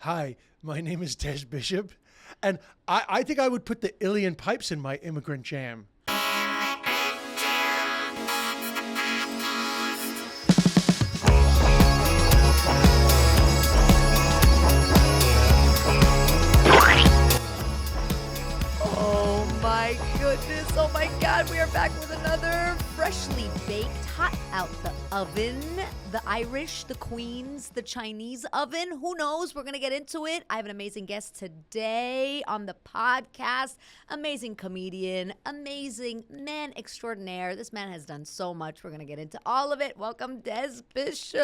Hi, my name is Des Bishop, and I think I would put the Ilian pipes in my immigrant jam. Oh my goodness. Oh my God. We are back with another freshly baked, hot out the oven. The Irish, the Queens, the Chinese oven. Who knows? We're going to get into it. I have an amazing guest today on the podcast. Amazing comedian, amazing man extraordinaire. This man has done so much. We're going to get into all of it. Welcome, Des Bishop.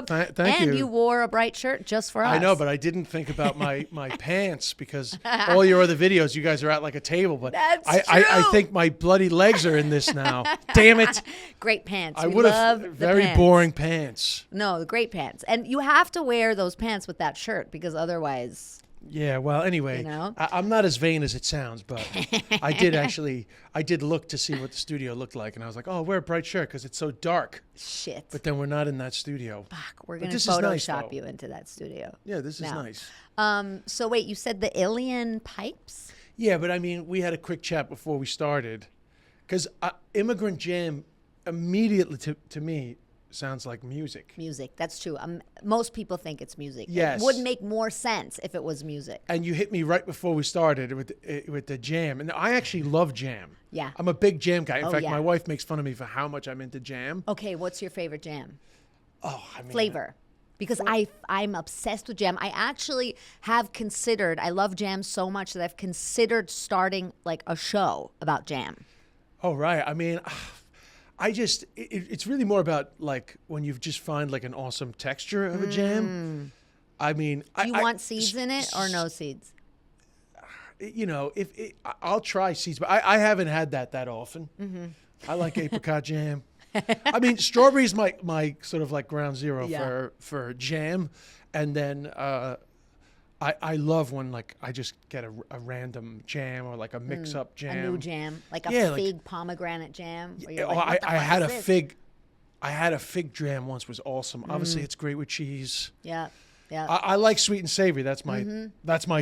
Thank and you. you wore a bright shirt just for us. I know, but I didn't think about my pants because all your other videos, you guys are at like a table. But That's I true. think my bloody legs are in this now. Damn it. Great pants. I We would love have the very pants. boring pants. No, great pants. And you have to wear those pants with that shirt because otherwise, Yeah, well, anyway, You know? I'm not as vain as it sounds, but I did look to see what the studio looked like, and I was like, oh, wear a bright shirt because it's so dark. shit. But then we're not in that studio. Fuck, we're but going to this is nice, Photoshop though. you into that studio. Yeah, this is No. nice. So wait, you said the Ilian pipes? Yeah, but I mean, we had a quick chat before we started, because Immigrant Jam immediately to me sounds like music. Music. That's true. Most people think it's music. Yes. It would make more sense if it was music. And you hit me right before we started with the jam, and I actually love jam. Yeah. I'm a big jam guy. In Oh, fact, yeah. my wife makes fun of me for how much I'm into jam. Okay, what's your favorite jam? Oh, I mean, Flavor. Because I'm obsessed with jam. I actually have considered, I love jam so much that I've considered starting like a show about jam. Oh, right. I mean, it's really more about like when you just find like an awesome texture of a jam. I mean, Do you want seeds in it or no seeds? You know, I'll try seeds, but I haven't had that often. Mm-hmm. I like apricot jam. I mean, strawberry is my sort of like ground zero Yeah. for jam, and then I love when like I just get a random jam or like a mix up jam. A new jam, like a Yeah, like- fig pomegranate jam. Where you're Oh, like, what the I fuck had is a this? fig. I had a fig jam once. Was awesome. Obviously, Mm. it's great with cheese. Yeah, yeah. I like sweet and savory. That's my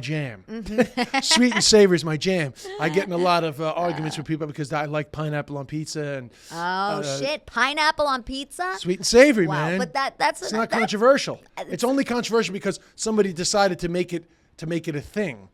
jam. Mm-hmm. Sweet and savory is my jam. I get in a lot of arguments with people because I like pineapple on pizza and Oh shit! Pineapple on pizza? sweet and savory, Wow, man. but that's it's not controversial. It's only controversial because somebody decided to make it a thing.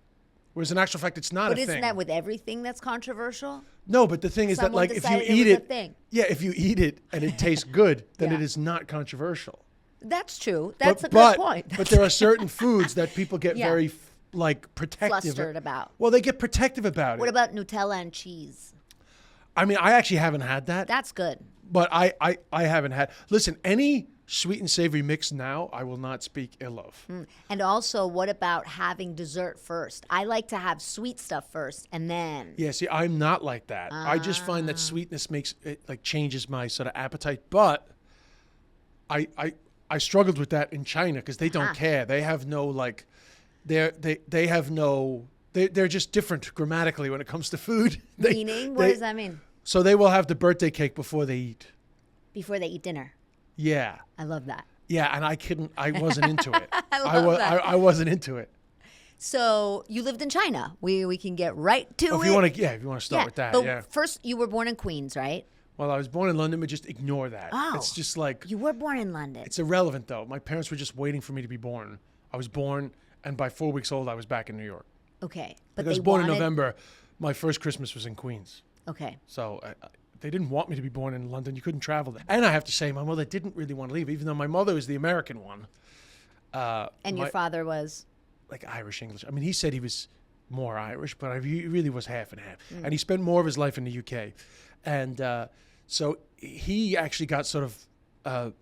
Whereas in actual fact, it's not But a isn't thing. that with everything that's controversial? No, but the thing is that Someone like if you decided it eat was a it, thing. yeah, if you eat it and it tastes good, then Yeah. it is not controversial. That's true. That's a but, good point. But there are certain foods that people get Yeah. very like protective. Flustered about. Well, they get protective about What it. about Nutella and cheese? I mean, I actually haven't had that, That's good. but I haven't had. Listen, any sweet and savory mix now, I will not speak ill of. And also, what about having dessert first? I like to have sweet stuff first and then. Yeah, see, I'm not like that. I just find Ah. that sweetness makes it like changes my sort of appetite. But I struggled with that in China because they don't care. They have no like, they have no. They're just different grammatically when it comes to food. Meaning, what does that mean? So they will have the birthday cake before they eat. Before they eat dinner. Yeah, I love that. yeah, and I wasn't into it. I love that. I wasn't into it. So you lived in China. We can get right to Oh, it. if you want to start with that, But yeah. first, you were born in Queens, right? Well, I was born in London, but just ignore that. Oh. It's just like You were born in London. it's irrelevant though. My parents were just waiting for me to be born. I was born, and by 4 weeks old, I was back in New York. Okay, but I was they born wanted, in November. My first Christmas was in Queens, Okay, so they didn't want me to be born in London. You couldn't travel there. And I have to say, my mother didn't really want to leave, even though my mother was the American one. and your my- father was Like Irish English. I mean, he said he was more Irish, but he really was half and half. Mm. And he spent more of his life in the UK. And so he actually got sort of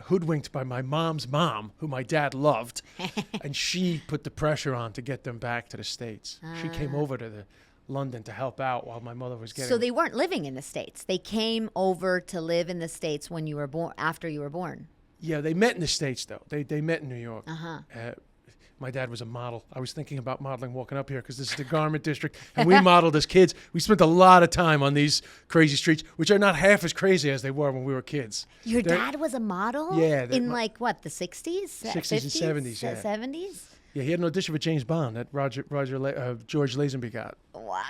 hoodwinked by my mom's mom, who my dad loved. And she put the pressure on to get them back to the States. She came over to London to help out while my mother was getting... So they weren't living in the States. They came over to live in the States when you were born. After you were born. Yeah, they met in the States, though. They met in New York. My dad was a model. I was thinking about modeling walking up here because this is the garment district, and we modeled as kids. We spent a lot of time on these crazy streets, which are not half as crazy as they were when we were kids. Your dad was a model? Yeah, In like what, the 60s? 60s and 70s, yeah. 70s? Yeah, he had an audition for James Bond that George Lazenby got. Wow.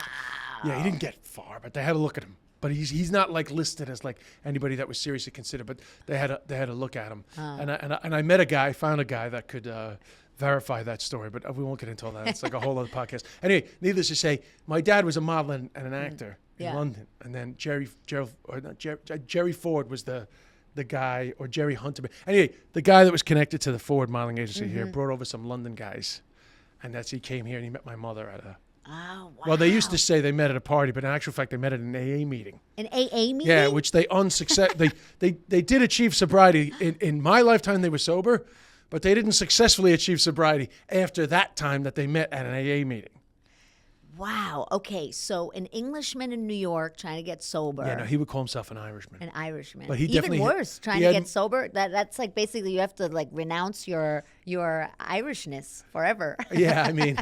Yeah, he didn't get far, but they had to look at him. But he's not like listed as like anybody that was seriously considered. But they had to look at him. And I met a guy, found a guy that could verify that story. But we won't get into all that. It's like a whole other podcast. Anyway, needless to say, my dad was a model and an actor in London, and then Jerry Ford was the guy, or Jerry Hunter. Anyway, the guy that was connected to the Ford modeling agency here brought over some London guys, and he came here and he met my mother at a. Oh, wow. Well, they used to say they met at a party, but in actual fact, they met at an AA meeting. An AA meeting? Yeah, which they they did achieve sobriety. In my lifetime, they were sober, but they didn't successfully achieve sobriety after that time that they met at an AA meeting. Wow. Okay, so an Englishman in New York trying to get sober. Yeah, no, he would call himself an Irishman. An Irishman. But he Even definitely worse, trying to get sober. That's like basically you have to like renounce your Irishness forever. Yeah, I mean,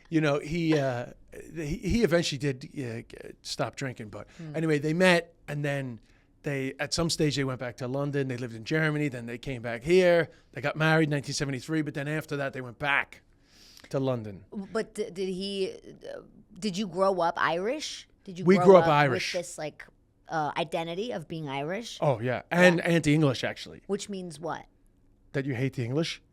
you know, he eventually did stop drinking, but anyway, they met, and then at some stage they went back to London. They lived in Germany, then they came back here. They got married in 1973, but then after that they went back to London. But did you grow up Irish? We grew up Irish with this like identity of being Irish? Oh yeah, and anti-English actually. Which means what? That you hate the English?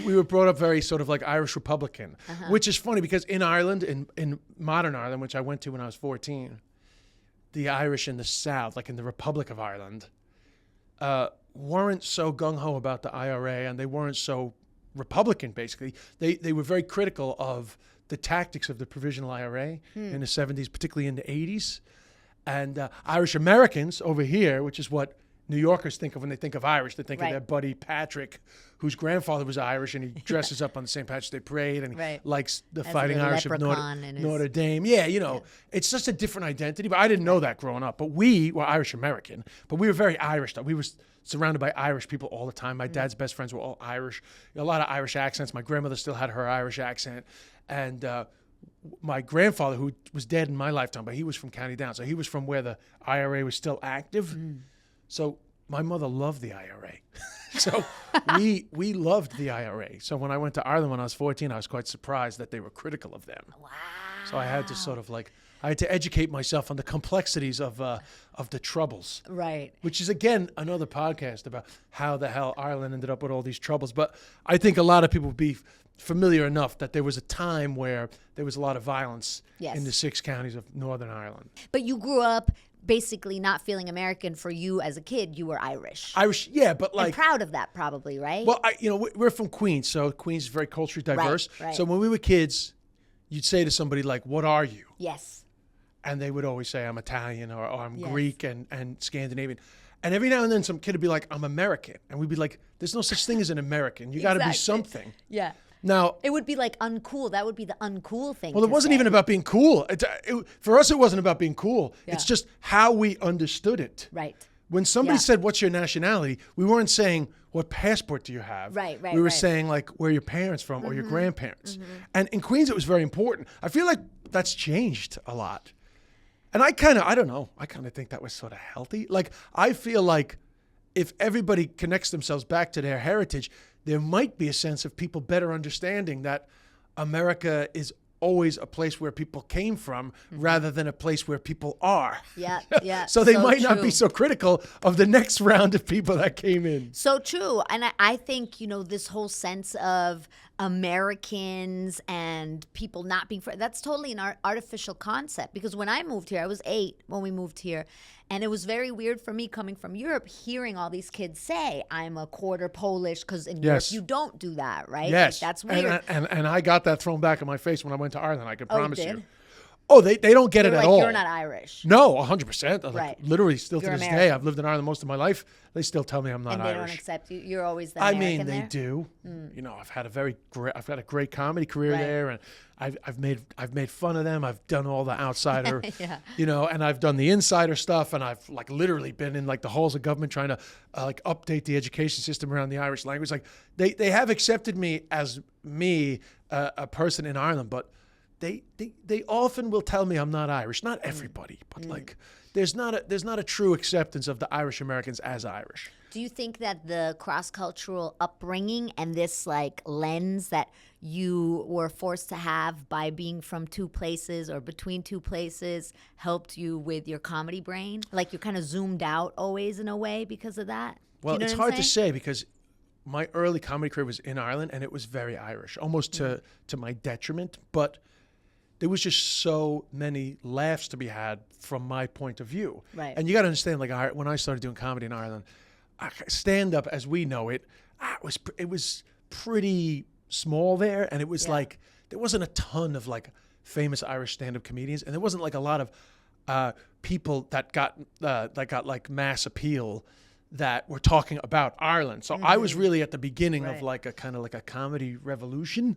we were brought up very sort of like Irish Republican, which is funny because in Ireland, in modern Ireland, which I went to when I was 14, the Irish in the South, like in the Republic of Ireland, weren't so gung-ho about the IRA, and they weren't so Republican, basically. They were very critical of the tactics of the provisional IRA in the 70s, particularly in the 80s. And Irish Americans over here, which is what New Yorkers think of when they think of Irish. They think of their buddy Patrick, whose grandfather was Irish, and he dresses up on the St. Patrick's Day parade, and he likes the Fighting Irish of Notre Dame. Yeah, you know, it's just a different identity. But I didn't know that growing up. But we were Irish American, but we were very Irish. We were surrounded by Irish people all the time. My dad's best friends were all Irish. A lot of Irish accents. My grandmother still had her Irish accent, and my grandfather, who was dead in my lifetime, but he was from County Down, so he was from where the IRA was still active. So my mother loved the IRA. So we loved the IRA. So when I went to Ireland when I was 14, I was quite surprised that they were critical of them. Wow. So I had to sort of like, I had to educate myself on the complexities of the Troubles. Right. Which is, again, another podcast about how the hell Ireland ended up with all these troubles. But I think a lot of people would be familiar enough that there was a time where there was a lot of violence in the 6 counties of Northern Ireland. But you grew up basically not feeling American. For you as a kid, you were Irish. Irish, yeah, but like... And proud of that probably, right? Well, we're from Queens, so Queens is very culturally diverse. Right. So when we were kids, you'd say to somebody like, what are you? Yes. And they would always say, I'm Italian or I'm Greek and Scandinavian. And every now and then some kid would be like, I'm American. And we'd be like, there's no such thing as an American. You got to be something. Yeah. Now, it would be like uncool. That would be the uncool thing. Well, it wasn't even about being cool. For us, it wasn't about being cool. Yeah. It's just how we understood it. Right. When somebody said, what's your nationality? We weren't saying, what passport do you have? Right. We were saying, like, where are your parents from or your grandparents? And in Queens, it was very important. I feel like that's changed a lot. And I don't know. I kind of think that was sort of healthy. Like, I feel like if everybody connects themselves back to their heritage, there might be a sense of people better understanding that America is always a place where people came from rather than a place where people are. Yeah. So they might not be so critical of the next round of people that came in. So true. And I think, this whole sense of Americans and people not being friends, that's totally an artificial concept. Because when I moved here, I was 8 when we moved here. And it was very weird for me coming from Europe, hearing all these kids say, I'm a quarter Polish, because in Europe you don't do that, right? Yes. Like, that's weird. And I got that thrown back in my face when I went to Ireland, I can promise you. Oh, they don't get They're it like, at all. you're not Irish. No, 100%. Like, Right. literally, still You're to this day, American. I've lived in Ireland most of my life. They still tell me I'm not And they Irish. don't accept you. You're always the I American mean, they there? do. You know, I've had a great comedy career Right. there, and I've made fun of them. I've done all the outsider, Yeah. you know, and I've done the insider stuff, and I've like literally been in like the halls of government trying to like update the education system around the Irish language. Like they have accepted me as me, a person in Ireland, but they often will tell me I'm not Irish. Not everybody, but like there's not a true acceptance of the Irish Americans as Irish. Do you think that the cross-cultural upbringing and this like lens that you were forced to have by being from two places or between two places helped you with your comedy brain? Like you're kind of zoomed out always in a way because of that? Do Well, you know it's what I'm hard to saying? say because my early comedy career was in Ireland and it was very Irish, almost to my detriment. But there was just so many laughs to be had from my point of view. Right. And you got to understand, like when I started doing comedy in Ireland, stand up as we know it, it was pretty small there, and it was like there wasn't a ton of like famous Irish stand-up comedians, and there wasn't like a lot of people that got like mass appeal that were talking about Ireland. So I was really at the beginning of Right. like a kind of like a comedy revolution.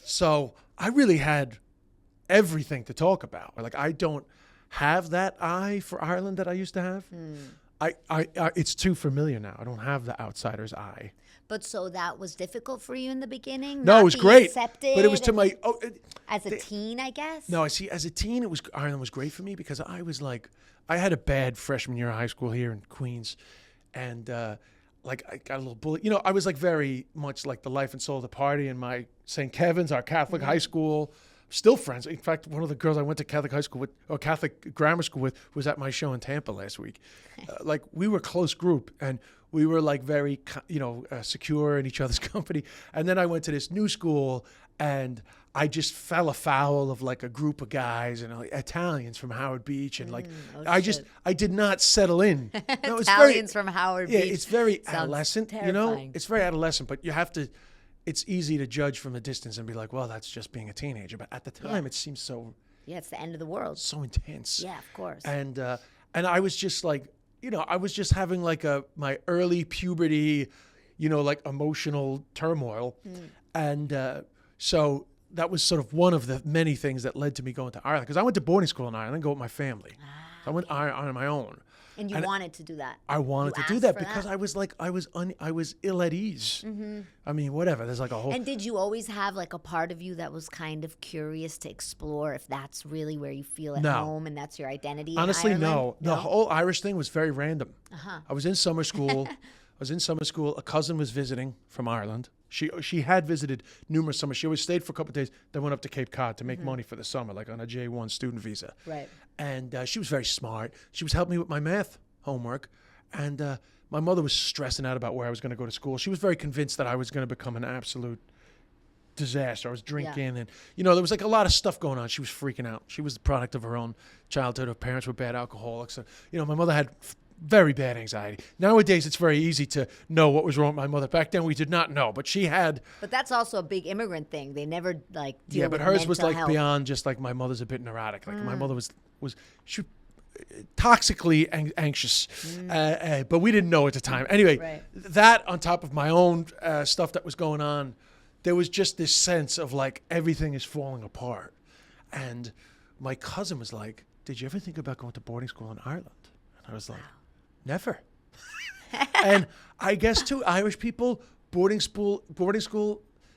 So I really had everything to talk about. Like I don't have that eye for Ireland that I used to have. I it's too familiar now. I don't have the outsider's eye. But so that was difficult for you in the beginning? No, Not it was being great, accepted but it was to and- my as a teen, I guess? no. I see. As a teen, Ireland was great for me because I was like I had a bad freshman year of high school here in Queens, and like I got a little bully. You know, I was like very much like the life and soul of the party in my St. Kevin's, our Catholic high school. Still friends. In fact, one of the girls I went to Catholic high school with, or Catholic grammar school with, was at my show in Tampa last week. Like we were a close group, and we were like very, secure in each other's company. And then I went to this new school, and I just fell afoul of like a group of guys and like, Italians from Howard Beach, and like I did not settle in. No, it's Italians from Howard yeah, Beach. it's very Sounds adolescent. You terrifying. know, it's very adolescent, but you have to. It's easy to judge from a distance and be like, well, that's just being a teenager. But at the time, it seems so Yeah, it's the end of the world. intense. Yeah, of course. And I was just like, I was just having like my early puberty, like emotional turmoil, and so that was sort of one of the many things that led to me going to Ireland, because I went to boarding school in Ireland, go with my family. So I went on my own. And you wanted to do that. I wanted You to do asked that for because that? I was like I was ill at ease. I mean, whatever. There's like a whole. And did you always have like a part of you that was kind of curious to explore if that's really where you feel at No. home and that's your identity? in Honestly, Ireland? no. The whole Irish thing was very random. I was in summer school. A cousin was visiting from Ireland. She had visited numerous summers. She always stayed for a couple of days, then went up to Cape Cod to make money for the summer, like on a J1 student visa. Right. And she was very smart. She was helping me with my math homework. And my mother was stressing out about where I was going to go to school. She was very convinced that I was going to become an absolute disaster. I was drinking, and there was like a lot of stuff going on. She was freaking out. She was the product of her own childhood. Her parents were bad alcoholics. So, my mother had very bad anxiety. Nowadays, it's very easy to know what was wrong with my mother. Back then, we did not know, but she had. But that's also a big immigrant thing. They never like deal Yeah, with but hers was mental like health. beyond just like my mother's a bit neurotic. Like my mother was she toxically anxious, but we didn't know at the time. Anyway, Right. that on top of my own stuff that was going on, there was just this sense of like everything is falling apart. And my cousin was like, "Did you ever think about going to boarding school in Ireland?" And I was like, "Never." And I guess too, Irish people boarding school,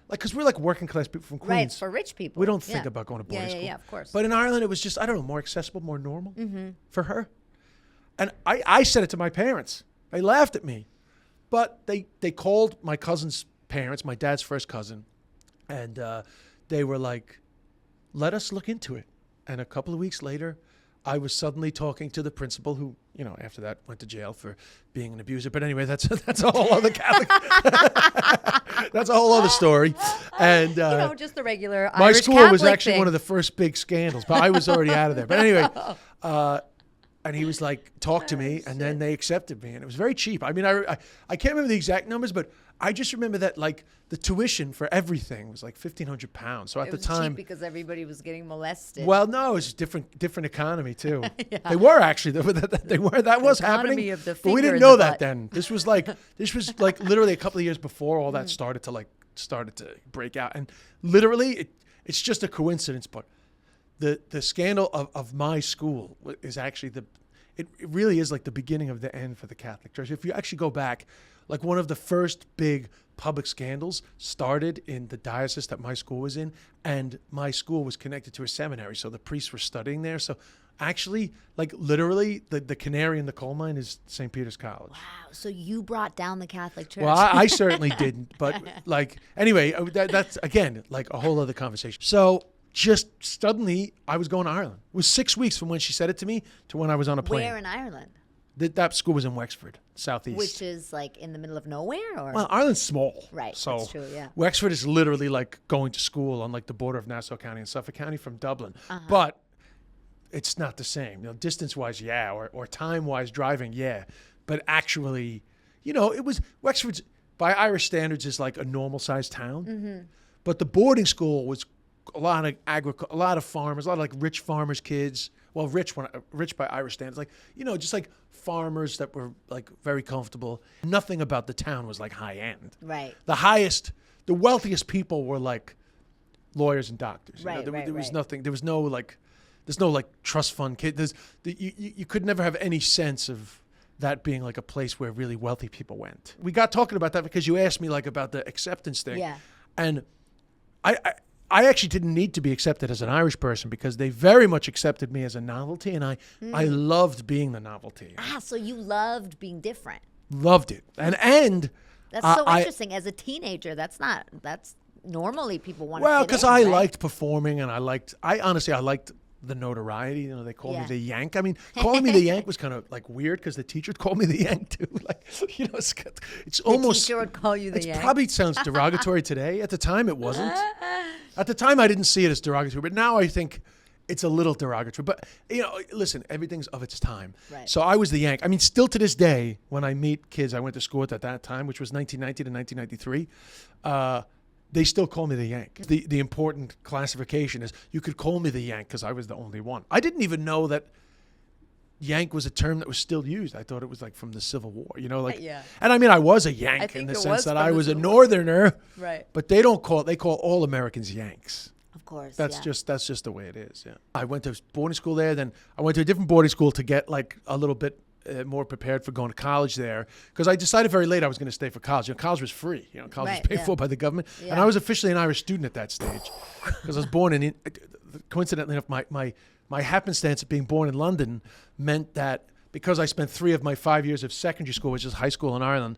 like because we're like working class people from Queens. Right, it's for rich people. We don't think Yeah. about going to boarding school. Yeah, of course. But in Ireland, it was just, I don't know, more accessible, more normal for her. And I said it to my parents. They laughed at me. But they called my cousin's parents, my dad's first cousin, and they were like, let us look into it. And a couple of weeks later, I was suddenly talking to the principal who, after that went to jail for being an abuser. But anyway, that's a whole other Catholic. That's a whole other story. And just the regular my Irish school Catholic was actually thing. one of the first big scandals, but I was already out of there. But anyway, and he was like, talk to me, and then they accepted me, and it was very cheap. I mean, I can't remember the exact numbers, but I just remember that like the tuition for everything was like £1,500. So at It the was time, cheap because everybody was getting molested. well, no, it was different economy too. They were actually that was economy happening, of the but we finger didn't in know the that butt. then. This was like literally a couple of years before all that started to break out, and literally it's just a coincidence, but the scandal of my school is actually it really is like the beginning of the end for the Catholic Church. If you actually go back, like one of the first big public scandals started in the diocese that my school was in, and my school was connected to a seminary, so the priests were studying there. So actually, like literally, the canary in the coal mine is St. Peter's College. Wow. So you brought down the Catholic Church. Well, I certainly didn't, but like anyway, that's again like a whole other conversation. So just suddenly, I was going to Ireland. It was 6 weeks from when she said it to me to when I was on a plane. Where in Ireland? That school was in Wexford, southeast. Which is like in the middle of nowhere, or Well, Ireland's small. Right, So that's true, yeah. Wexford is literally like going to school on like the border of Nassau County and Suffolk County from Dublin. Uh-huh. But it's not the same. Distance-wise, yeah, or time-wise, driving, yeah. But actually, it was Wexford's by Irish standards is like a normal-sized town. Mm-hmm. But the boarding school was a lot of farmers, a lot of like rich farmers' kids. Well, rich by Irish standards, like just like farmers that were like very comfortable. Nothing about the town was like high end. right? The wealthiest people were like lawyers and doctors. Right, There was right. nothing. There's no like trust fund kid. You could never have any sense of that being like a place where really wealthy people went. We got talking about that because you asked me like about the acceptance thing. Yeah. And I actually didn't need to be accepted as an Irish person because they very much accepted me as a novelty, and I loved being the novelty. So you loved being different. Loved it. And That's so I- interesting. As a teenager, that's normally people want to Well, fit because in, I right? liked performing, and I honestly liked the notoriety. They called me Yeah. the Yank. I mean, calling me the Yank was kind of like weird because the teacher would call me the Yank too. Like, it's almost. Teacher would call you the It Yank. probably sounds derogatory today. At the time, it wasn't. At the time, I didn't see it as derogatory, but now I think it's a little derogatory. But listen, everything's of its time. Right. So I was the Yank. I mean, still to this day, when I meet kids I went to school with at that time, which was 1990 to 1993, they still call me the Yank. The important classification is you could call me the Yank because I was the only one. I didn't even know that Yank was a term that was still used. I thought it was like from the Civil War, Yeah. And I mean, I was a Yank in think the it sense was that from I the was a Civil War. Northerner, Right. but they call all Americans Yanks. Of course. That's yeah. just the way it is. Yeah. I went to boarding school there. Then I went to a different boarding school to get like a little bit more prepared for going to college there because I decided very late I was going to stay for college. College was free. College Right, was paid yeah. for by the government, and Yeah. I was officially an Irish student at that stage because I was born in. Coincidentally enough, my happenstance of being born in London meant that because I spent 3 of my 5 years of secondary school, which is high school in Ireland,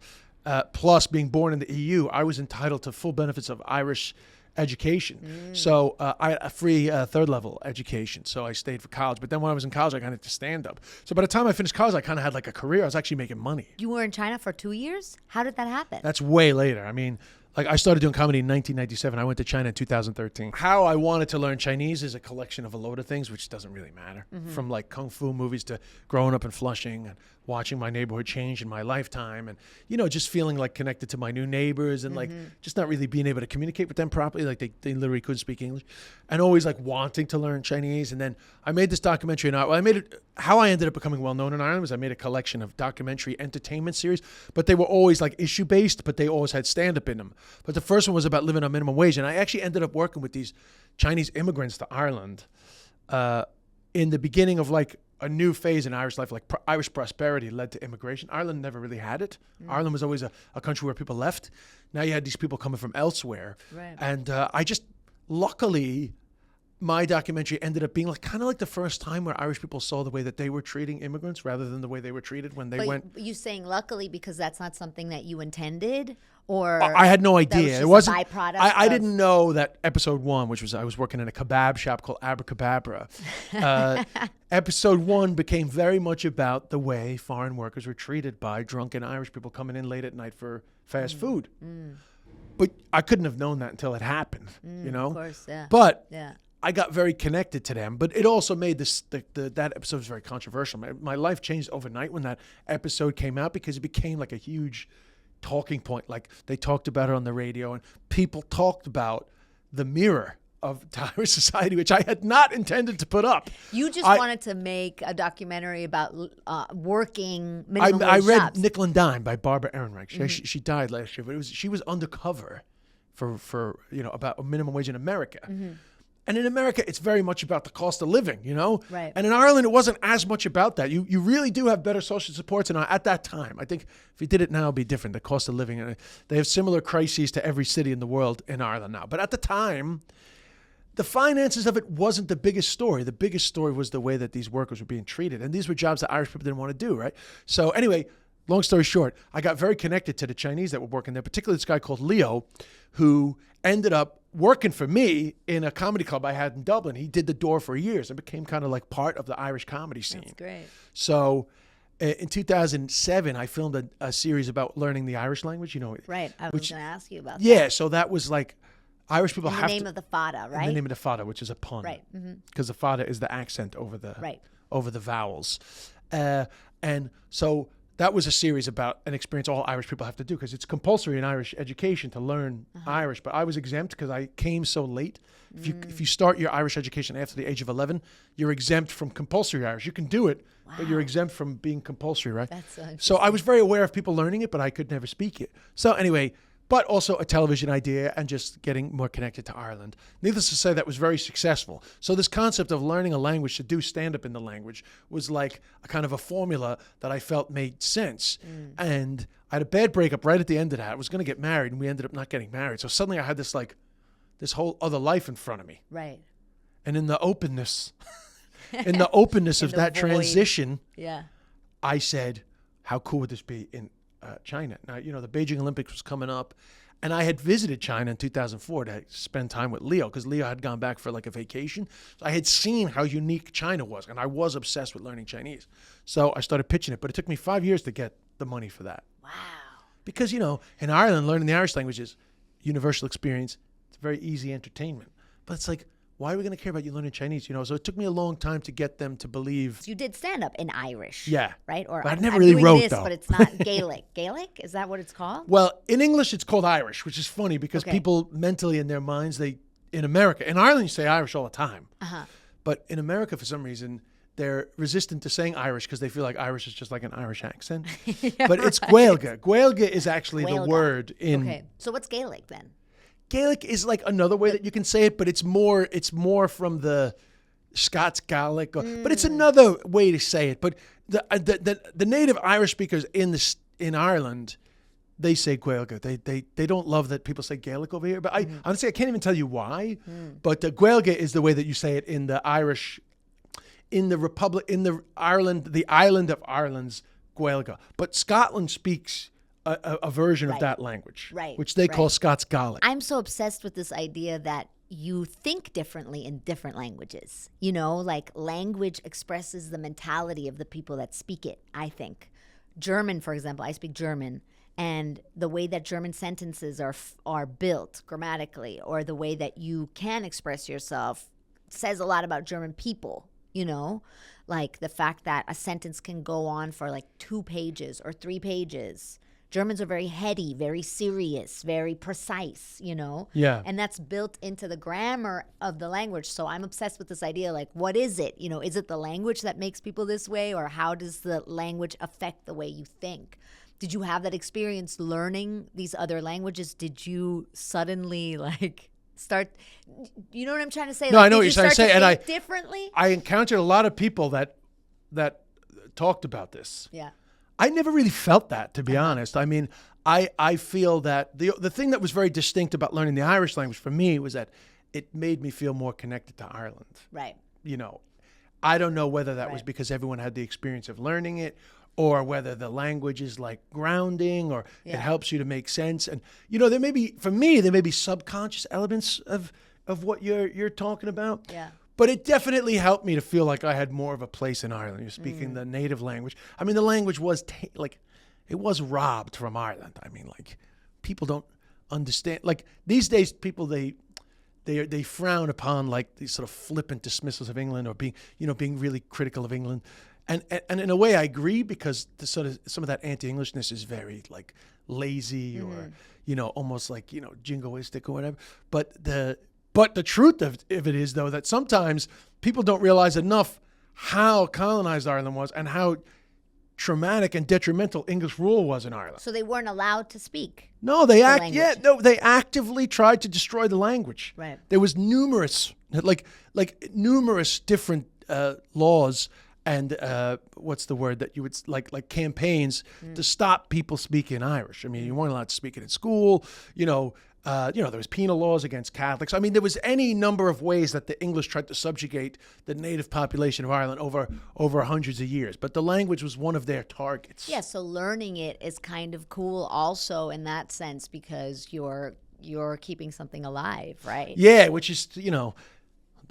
plus being born in the EU, I was entitled to full benefits of Irish education. So I a free third level education. So I stayed for college. But then when I was in college, I got into stand up. So by the time I finished college, I kind of had like a career. I was actually making money. You were in China for 2 years? How did that happen? That's way later. I mean, like I started doing comedy in 1997. I went to China in 2013. How I wanted to learn Chinese is a collection of a load of things, which doesn't really matter. From like kung fu movies to growing up in Flushing and watching my neighborhood change in my lifetime, and just feeling like connected to my new neighbors and like just not really being able to communicate with them properly. Like they literally couldn't speak English, and always like wanting to learn Chinese. And then I made this documentary in Ireland. Well, I made it. How I ended up becoming well known in Ireland was I made a collection of documentary entertainment series, but they were always like issue based, but they always had stand up in them. But the first one was about living on minimum wage, and I actually ended up working with these Chinese immigrants to Ireland in the beginning of like a new phase in Irish life. Like Irish prosperity led to immigration. Ireland never really had it. Ireland was always a country where people left. Now you had these people coming from elsewhere. Right. And I just, luckily, my documentary ended up being like kind of like the first time where Irish people saw the way that they were treating immigrants rather than the way they were treated when they But went. you saying luckily because that's not something that you intended? Or I had no that was idea. just It a wasn't. byproduct I of- didn't know that episode 1, which was I was working in a kebab shop called Abracababra. Episode 1 became very much about the way foreign workers were treated by drunken Irish people coming in late at night for fast food. But I couldn't have known that until it happened. Of course, yeah. But yeah. I got very connected to them, but it also made that episode was very controversial. My life changed overnight when that episode came out because it became like a huge talking point. Like they talked about it on the radio, and people talked about the mirror of Irish society, which I had not intended to put up. You just wanted to make a documentary about working minimum I wage read jobs. Nickel and Dime by Barbara Ehrenreich. She died last year, but she was undercover for about a minimum wage in America. And in America, it's very much about the cost of living, Right. And in Ireland, it wasn't as much about that. You really do have better social supports. And at that time, I think if you did it now, it'd be different. The cost of living, they have similar crises to every city in the world in Ireland now. But at the time, the finances of it wasn't the biggest story. The biggest story was the way that these workers were being treated. And these were jobs that Irish people didn't want to do, right? So anyway, long story short, I got very connected to the Chinese that were working there, particularly this guy called Leo, who ended up working for me in a comedy club I had in Dublin. He did the door for years and became kind of like part of the Irish comedy scene. That's great. So in 2007, I filmed a series about learning the Irish language, Right. I was going to ask you about that. Yeah, so that was like Irish people In the have name to... of the fada, right? In the name of the fada, which is a pun. Right. Because the fada is the accent over the Right. over the vowels. And so that was a series about an experience all Irish people have to do because it's compulsory in Irish education to learn Irish. But I was exempt because I came so late. If you start your Irish education after the age of 11, you're exempt from compulsory Irish. You can do it, but you're exempt from being compulsory, right? That's so So I was very aware of people learning it, but I could never speak it. So anyway, but also a television idea and just getting more connected to Ireland. Needless to say, that was very successful. So this concept of learning a language to do stand-up in the language was like a kind of a formula that I felt made sense. And I had a bad breakup right at the end of that. I was going to get married, and we ended up not getting married. So suddenly I had this whole other life in front of me. Right. And in the openness, in the openness of the that void. transition, Yeah. I said, how cool would this be in China? Now, the Beijing Olympics was coming up, and I had visited China in 2004 to spend time with Leo because Leo had gone back for like a vacation. So I had seen how unique China was, and I was obsessed with learning Chinese. So I started pitching it, but it took me 5 years to get the money for that. Wow. Because, in Ireland, learning the Irish language is universal experience. It's very easy entertainment. But it's like, why are we going to care about you learning Chinese? So it took me a long time to get them to believe. You did stand up in Irish. Yeah. Right? Or But I I'm- never I'm really doing wrote, this, though. but it's not Gaelic. Gaelic? Is that what it's called? Well, in English, it's called Irish, which is funny because Okay. people mentally in their minds, in America, in Ireland, you say Irish all the time. Uh-huh. But in America, for some reason, they're resistant to saying Irish because they feel like Irish is just like an Irish accent. But it's Gaeilge. Gaeilge is actually the Gaeilge. word in... Okay. So what's Gaelic then? Gaelic is like another way that you can say it, but it's more from the Scots Gaelic, but it's another way to say it. But the native Irish speakers in Ireland, they say Gaeilge. They don't love that people say Gaelic over here. But honestly, I can't even tell you why. But the Gaeilge is the way that you say it in the Irish, in the Republic, in the island of Ireland's Gaeilge. But Scotland speaks a version of Right. that language, Right, which they call right. Scots Gaelic. I'm so obsessed with this idea that you think differently in different languages. Like language expresses the mentality of the people that speak it, I think. German, for example, I speak German, and the way that German sentences are built grammatically, or the way that you can express yourself, says a lot about German people, Like the fact that a sentence can go on for like 2 pages or 3 pages. Germans are very heady, very serious, very precise, Yeah. And that's built into the grammar of the language. So I'm obsessed with this idea, like, what is it? Is it the language that makes people this way, or how does the language affect the way you think? Did you have that experience learning these other languages? Did you suddenly start, you know what I'm trying to say? No, I know what you're trying to say, and think differently? I encountered a lot of people that talked about this. Yeah. I never really felt that, to be honest. I mean, I feel that the thing that was very distinct about learning the Irish language for me was that it made me feel more connected to Ireland. Right. I don't know whether that was Right. because everyone had the experience of learning it, or whether the language is like grounding, or it Yeah. helps you to make sense. And there may be, for me, there may be subconscious elements of what you're talking about. Yeah. But it definitely helped me to feel like I had more of a place in Ireland. You're speaking the native language. I mean, the language was it was robbed from Ireland. I mean, people don't understand. Like these days, people they frown upon like these sort of flippant dismissals of England, or being really critical of England. And in a way, I agree, because some of that anti-Englishness is very like lazy or, almost like, jingoistic or whatever. But the truth of it is, though, that sometimes people don't realize enough how colonized Ireland was and how traumatic and detrimental English rule was in Ireland. So they weren't allowed to speak. No, they actively tried to destroy the language. Right. There was numerous different laws and what's the word that you would like campaigns to stop people speaking Irish. I mean, you weren't allowed to speak it in school. There was penal laws against Catholics. I mean, there was any number of ways that the English tried to subjugate the native population of Ireland over hundreds of years. But the language was one of their targets. Yeah, so learning it is kind of cool also in that sense because you're keeping something alive, right? Yeah, which is,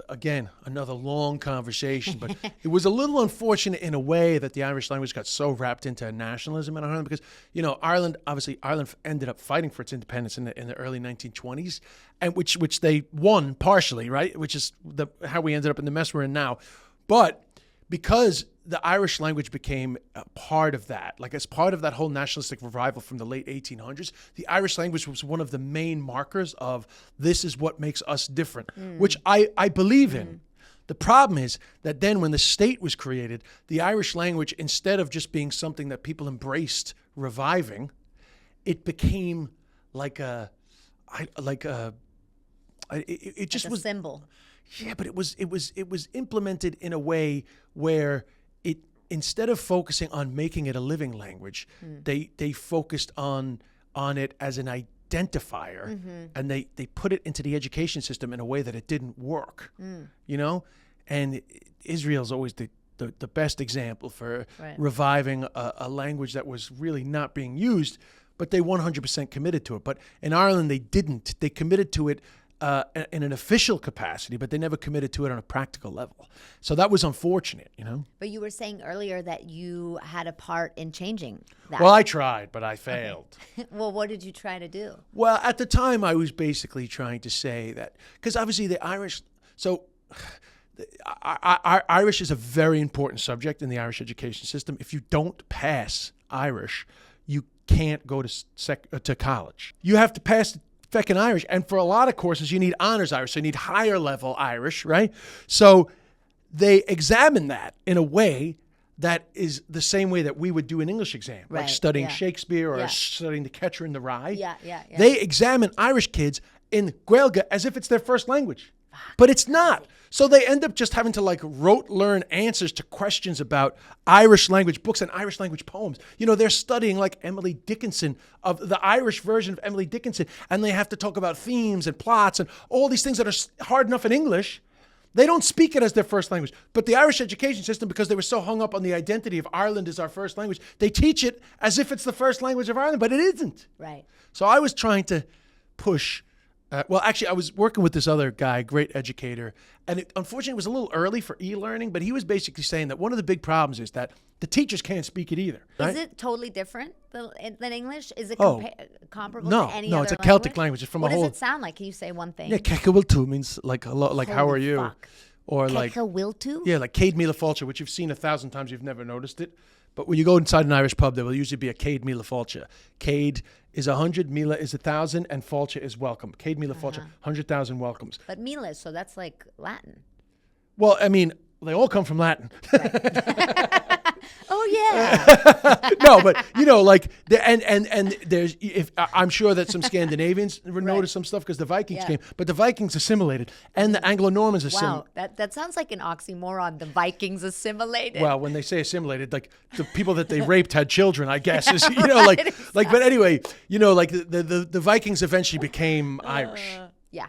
again, another long conversation, but it was a little unfortunate in a way that the Irish language got so wrapped into nationalism in Ireland because, Ireland ended up fighting for its independence in the early 1920s, and which they won partially, right? Which is how we ended up in the mess we're in now. But because the Irish language became a part of that, like as part of that whole nationalistic revival from the late 1800s, the Irish language was one of the main markers of this is what makes us different, which I believe in. The problem is that then when the state was created, the Irish language, instead of just being something that people embraced reviving, it became like a symbol. Yeah, but it was implemented in a way where it, instead of focusing on making it a living language, they focused on it as an identifier, and they put it into the education system in a way that it didn't work. And Israel's always the best example for reviving a language that was really not being used, but they 100% committed to it. But in Ireland, they didn't. They committed to it in an official capacity, but they never committed to it on a practical level. So that was unfortunate, But you were saying earlier that you had a part in changing that. Well, I tried, but I failed. Okay. Well, what did you try to do? Well, at the time, I was basically trying to say that, because obviously the Irish, Irish is a very important subject in the Irish education system. If you don't pass Irish, you can't go to college. You have to pass feckin' Irish, and for a lot of courses, you need honors Irish, so you need higher level Irish, right? So they examine that in a way that is the same way that we would do an English exam, like studying Shakespeare or studying The Catcher in the Rye. Yeah. They examine Irish kids in Gaeilge as if it's their first language, but it's not. So they end up just having to rote learn answers to questions about Irish language books and Irish language poems. They're studying Emily Dickinson, of the Irish version of Emily Dickinson, and they have to talk about themes and plots and all these things that are hard enough in English. They don't speak it as their first language. But the Irish education system, because they were so hung up on the identity of Ireland as our first language, they teach it as if it's the first language of Ireland, but it isn't. Right. So I was trying to push. I was working with this other guy, great educator, and unfortunately it was a little early for e-learning, but he was basically saying that one of the big problems is that the teachers can't speak it either. Right? Is it totally different than English? Is it comparable no, to any no, other it's a Celtic language. It's from what a whole. What does it sound like? Can you say one thing? Yeah, Kekawiltu means a lot, like how are you? Fuck. Or Kekawiltu? Yeah, like Céad Míle Fáilte, which you've seen 1,000 times, you've never noticed it. But when you go inside an Irish pub, there will usually be a Céad Míle Fáilte. Céad is 100, Míle is 1,000, and Fáilte is welcome. Céad Míle Fáilte, 100,000 welcomes. But Míle, so that's like Latin. Well, I mean, they all come from Latin. Oh yeah. No, but and there's I'm sure that some Scandinavians noticed some stuff because the Vikings came, but the Vikings assimilated and the Anglo-Normans assimilated. Wow, that sounds like an oxymoron. The Vikings assimilated. Well, when they say assimilated, like the people that they raped had children, I guess. Is, exactly. But anyway, the Vikings eventually became Irish. Yeah.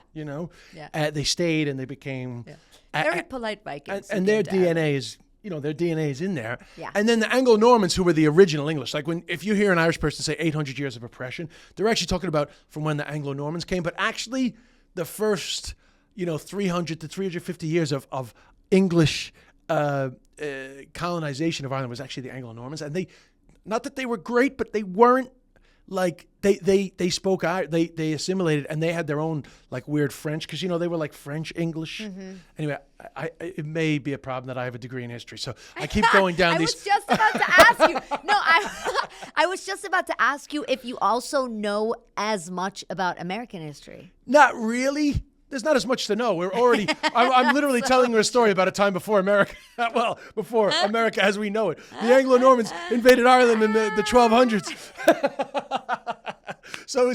They stayed and they became very polite Vikings. And their DNA is. Their DNA is in there. Yeah. And then the Anglo-Normans, who were the original English, if you hear an Irish person say 800 years of oppression, they're actually talking about from when the Anglo-Normans came. But actually, the first, 300 to 350 years of English colonization of Ireland was actually the Anglo-Normans. And not that they were great, but they weren't like they spoke they assimilated, and they had their own like weird French, because they were like French English. Anyway, it may be a problem that I have a degree in history, so I keep going down I these. was just about to ask you. No, I was just about to ask you if you also know as much about American history. Not really. There's not as much to know. We're already. I'm literally telling her a story about a time before America. Well, before America as we know it. The Anglo-Normans invaded Ireland in the 1200s. So it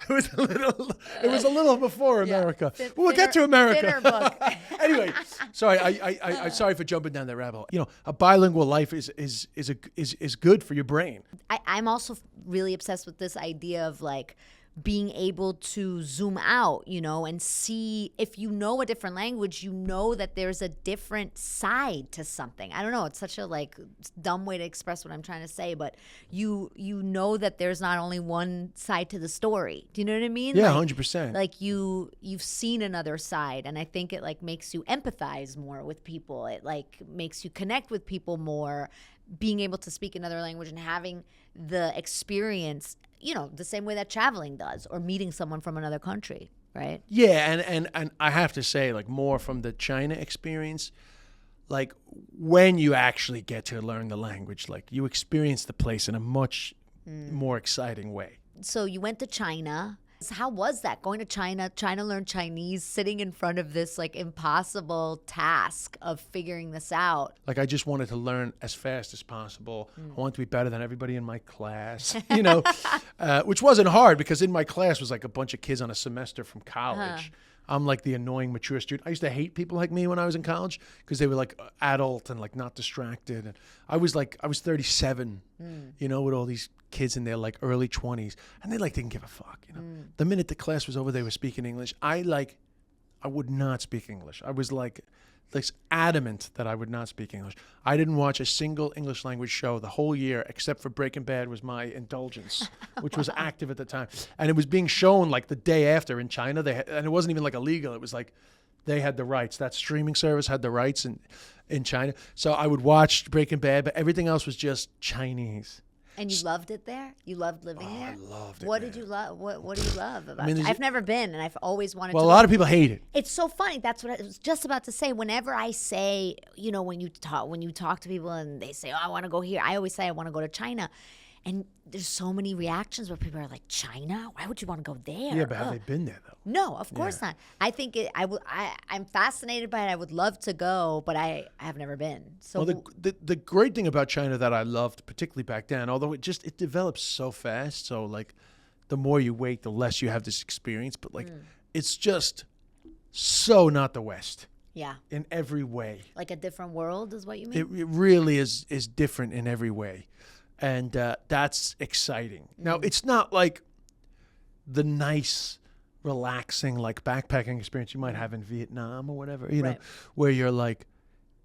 was a little before America. We'll get to America. Thinner book. Anyway, sorry. I'm sorry for jumping down that rabbit hole. A bilingual life is good for your brain. I'm also really obsessed with this idea of like being able to zoom out, and see, if you know a different language, that there's a different side to something. I don't know. It's such a like dumb way to express what I'm trying to say, but you know that there's not only one side to the story. Do you know what I mean? Yeah, like, 100%. Like you've seen another side, and I think it like makes you empathize more with people. It like makes you connect with people more, being able to speak another language and having the experience, the same way that traveling does, or meeting someone from another country, right? Yeah, and I have to say, like, more from the China experience, like when you actually get to learn the language, like you experience the place in a much more exciting way. So you went to China. So how was that, going to China, trying to learn Chinese, sitting in front of this like impossible task of figuring this out? Like, I just wanted to learn as fast as possible. I wanted to be better than everybody in my class, which wasn't hard, because in my class was like a bunch of kids on a semester from college. I'm like the annoying, mature student. I used to hate people like me when I was in college, because they were like adult and like not distracted. And I was 37, with all these kids in their like early 20s, and they like didn't give a fuck. The minute the class was over, they were speaking English. I would not speak English. I was like adamant that I would not speak English. I didn't watch a single English language show the whole year, except for Breaking Bad was my indulgence, which was active at the time. And it was being shown like the day after in China. And it wasn't even like illegal. It was like they had the rights. That streaming service had the rights in China. So I would watch Breaking Bad, but everything else was just Chinese. And you loved it there? You loved living there? I loved it. What man. did you love? What do you love about mean, it? I've never been, and I've always wanted to. Well, a lot of people hate it. It's so funny. That's what I was just about to say. Whenever I say, when you talk to people and they say, "Oh, I want to go here," I always say I want to go to China. And there's so many reactions where people are like, "China? Why would you want to go there?" Yeah, but have they been there though? No, of course not. I think I'm fascinated by it. I would love to go, but I have never been. So Well, the great thing about China that I loved, particularly back then, although it develops so fast, so like the more you wait, the less you have this experience. But like it's just so not the West. Yeah. In every way. Like a different world is what you mean? It really is different in every way. And that's exciting. Now, it's not like the nice, relaxing, like backpacking experience you might have in Vietnam or whatever, know, where you're like,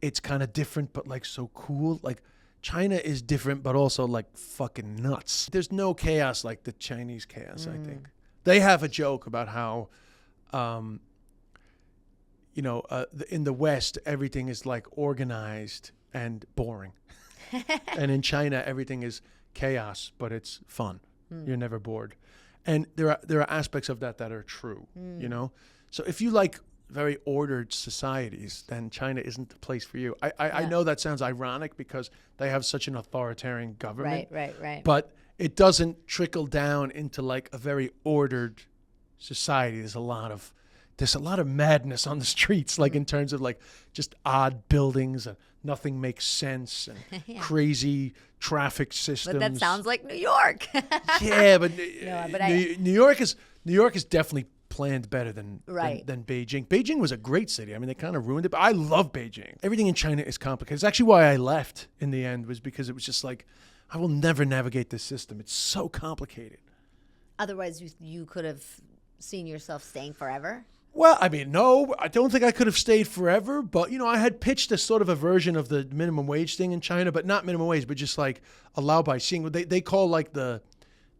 it's kind of different, but like so cool. Like China is different, but also like fucking nuts. There's no chaos like the Chinese chaos, I think. They have a joke about how, in the West, everything is like organized and boring. And in China, everything is chaos, but it's fun. You're never bored. And there are aspects of that are true, So if you like very ordered societies, then China isn't the place for you. I know that sounds ironic because they have such an authoritarian government. Right. But it doesn't trickle down into like a very ordered society. There's a lot of madness on the streets, like in terms of like just odd buildings and nothing makes sense and crazy traffic systems. But that sounds like New York. Yeah, but, New New York is definitely planned better than Beijing. Beijing was a great city. I mean, they kind of ruined it, but I love Beijing. Everything in China is complicated. It's actually why I left in the end, was because it was just like, I will never navigate this system. It's so complicated. Otherwise, you could have seen yourself staying forever? Well, I mean, no, I don't think I could have stayed forever, but, I had pitched a sort of a version of the minimum wage thing in China, but not minimum wage, but just like a Lao Bai Xing. They call like the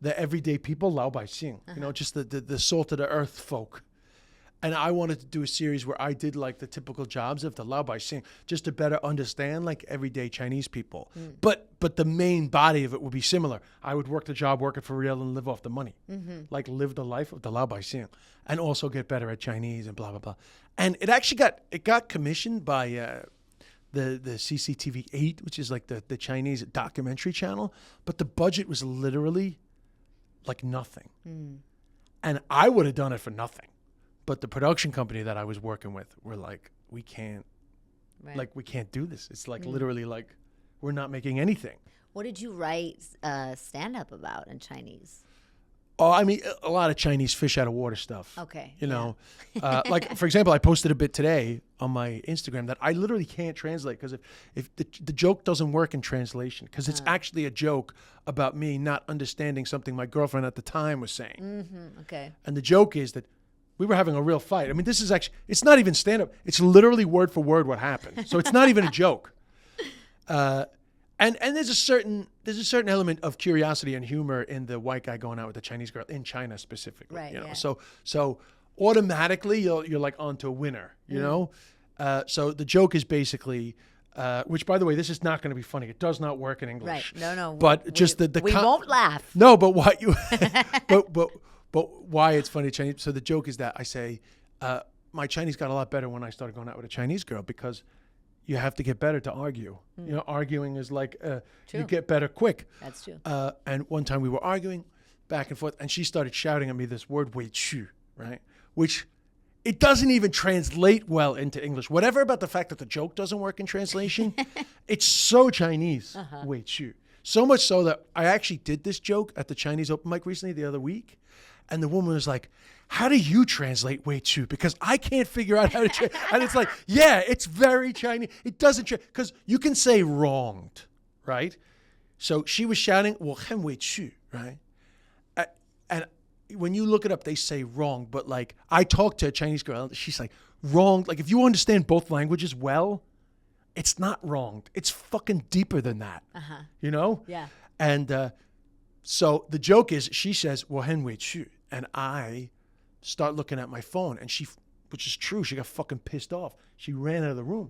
everyday people Lao Bai Xing, just the salt of the earth folk. And I wanted to do a series where I did like the typical jobs of the Lao Bai Sing, just to better understand like everyday Chinese people. But the main body of it would be similar. I would work the job, work it for real, and live off the money. Like live the life of the Lao Bai Sing, and also get better at Chinese and blah blah blah. And it actually got commissioned by the CCTV 8, which is like the Chinese documentary channel. But the budget was literally like nothing, and I would have done it for nothing. But the production company that I was working with were like, we can't, we can't do this. It's like literally like, we're not making anything. What did you write stand-up about in Chinese? Oh, I mean, a lot of Chinese fish out of water stuff. Okay. You know, like, for example, I posted a bit today on my Instagram that I literally can't translate because if the joke doesn't work in translation, because it's actually a joke about me not understanding something my girlfriend at the time was saying. Okay. And the joke is that we were having a real fight. I mean, this is actually, it's not even stand-up. It's literally word for word what happened. So it's not even a joke. And there's a certain element of curiosity and humor in the white guy going out with the Chinese girl in China specifically. Right, You know? yeah. So automatically you're like onto a winner, you know? So the joke is basically, which by the way, this is not going to be funny. It does not work in English. Right. No. But just the we won't laugh. No, but what you, but why it's funny Chinese. So the joke is that I say, my Chinese got a lot better when I started going out with a Chinese girl because you have to get better to argue. You know, arguing is like, you get better quick. That's true. And one time we were arguing back and forth and she started shouting at me this word, wei chu, right? Which it doesn't even translate well into English. Whatever about the fact that the joke doesn't work in translation, it's so Chinese, wei chu. So much so that I actually did this joke at the Chinese open mic recently the other week. And the woman was like, how do you translate wei chu? Because I can't figure out how to translate. And it's like, yeah, it's very Chinese. It doesn't, because you can say wronged, right? So she was shouting, 我很委屈, right? And when you look it up, they say wrong. But like, I talked to a Chinese girl, she's like, wronged. Like, if you understand both languages well, it's not wronged. It's fucking deeper than that. You know? Yeah. And so the joke is, she says, 我很委屈. And I start looking at my phone, and she, which is true, she got fucking pissed off. She ran out of the room.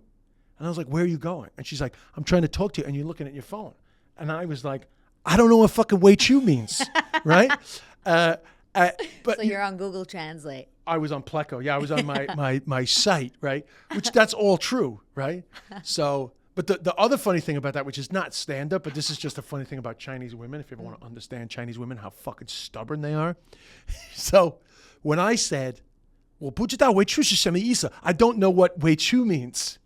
And I was like, where are you going? And she's like, I'm trying to talk to you, and you're looking at your phone. And I was like, I don't know what fucking wei chu means, right? But So you're on Google Translate. I was on Pleco. Yeah, I was on my site, right? Which that's all true, right? So, but the other funny thing about that, which is not stand-up, but this is just a funny thing about Chinese women, if you ever want to understand Chinese women, how fucking stubborn they are. So when I said, 我不知道委屈是什么意思, I don't know what 委屈 means.